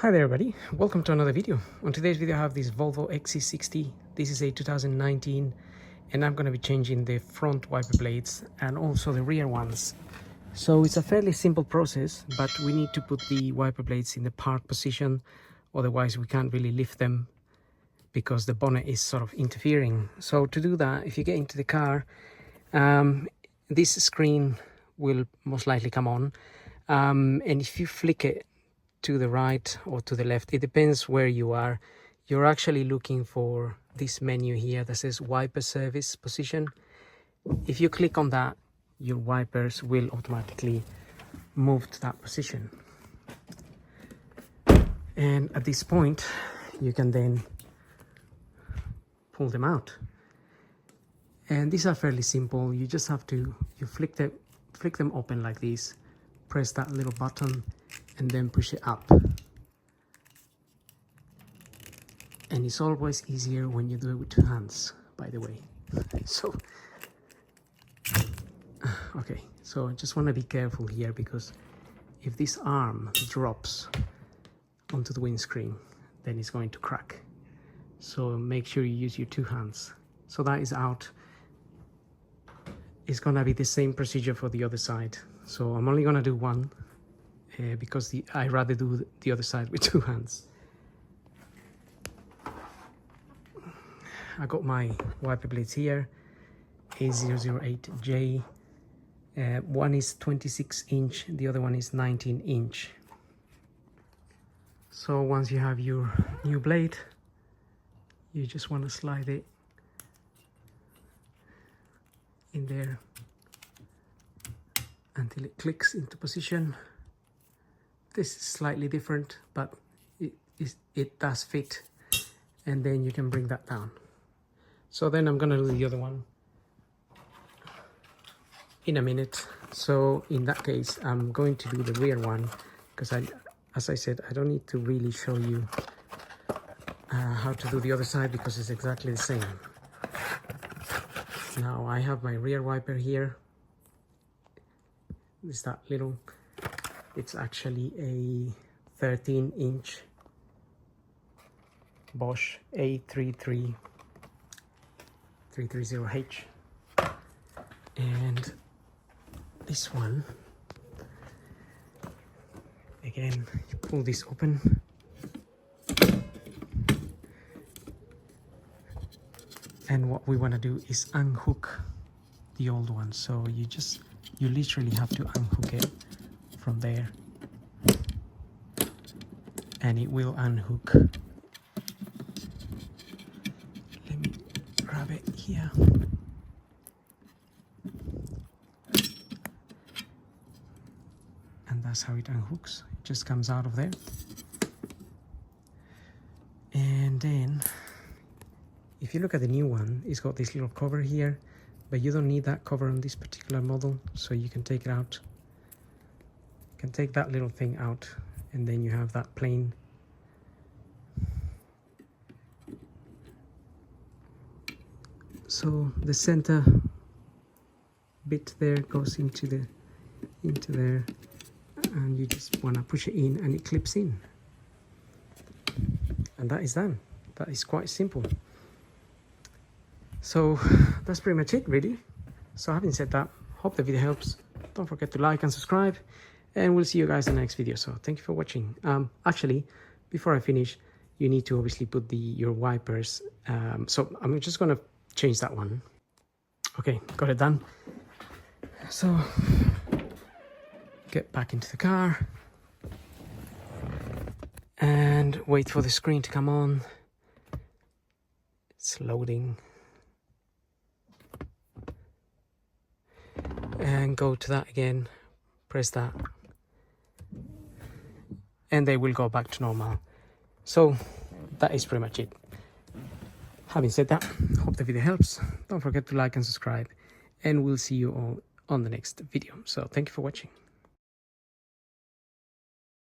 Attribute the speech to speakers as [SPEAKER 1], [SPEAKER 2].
[SPEAKER 1] Hi there everybody, welcome to another video. On today's video I have this Volvo XC60. This is a 2019 and I'm going to be changing the front wiper blades and also the rear ones. So it's a fairly simple process, but we need to put the wiper blades in the park position, otherwise we can't really lift them because the bonnet is sort of interfering. So to do that, if you get into the car, this screen will most likely come on, and if you flick it to the right or to the left, it depends where you are, you're actually looking for this menu here that says wiper service position. If you click on that, your wipers will automatically move to that position, and at this point you can then pull them out. And these are fairly simple. You just have to flick them open like this, press that little button and then push it up. And it's always easier when you do it with two hands, by the way. So okay, so I just want to be careful here, because if this arm drops onto the windscreen, then it's going to crack. So make sure you use your two hands. So that is out. It's gonna be the same procedure for the other side. So I'm only gonna do one, because I rather do the other side with two hands. I got my wiper blades here, A008J. One is 26 inch, the other one is 19 inch. So once you have your new blade, you just want to slide it in there until it clicks into position. This is slightly different, but it does fit, and then you can bring that down. So then I'm gonna do the other one in a minute. So in that case, I'm going to do the rear one, because as I said, I don't need to really show you how to do the other side, because it's exactly the same. Now I have my rear wiper here. Is that little, it's actually a 13 inch Bosch A330H, and this one, again, you pull this open, and what we want to do is unhook the old one. So you literally have to unhook it from there, and it will unhook. Let me grab it here. And that's how it unhooks. It just comes out of there. And then if you look at the new one, it's got this little cover here, but you don't need that cover on this particular model, so you can take it out. You can take that little thing out, and then you have that plain. So the center bit there goes into there, and you just want to push it in and it clips in, and that is done. That is quite simple. So that's pretty much it, really. So having said that, hope the video helps. Don't forget to like and subscribe, and we'll see you guys in the next video. So thank you for watching. Actually, before I finish, you need to obviously put your wipers. So I'm just gonna change that one. Okay, got it done. So get back into the car and wait for the screen to come on. It's loading. And go to that again, press that, and they will go back to normal. So that is pretty much it. Having said that, hope the video helps. Don't forget to like and subscribe, and we'll see you all on the next video. So thank you for watching.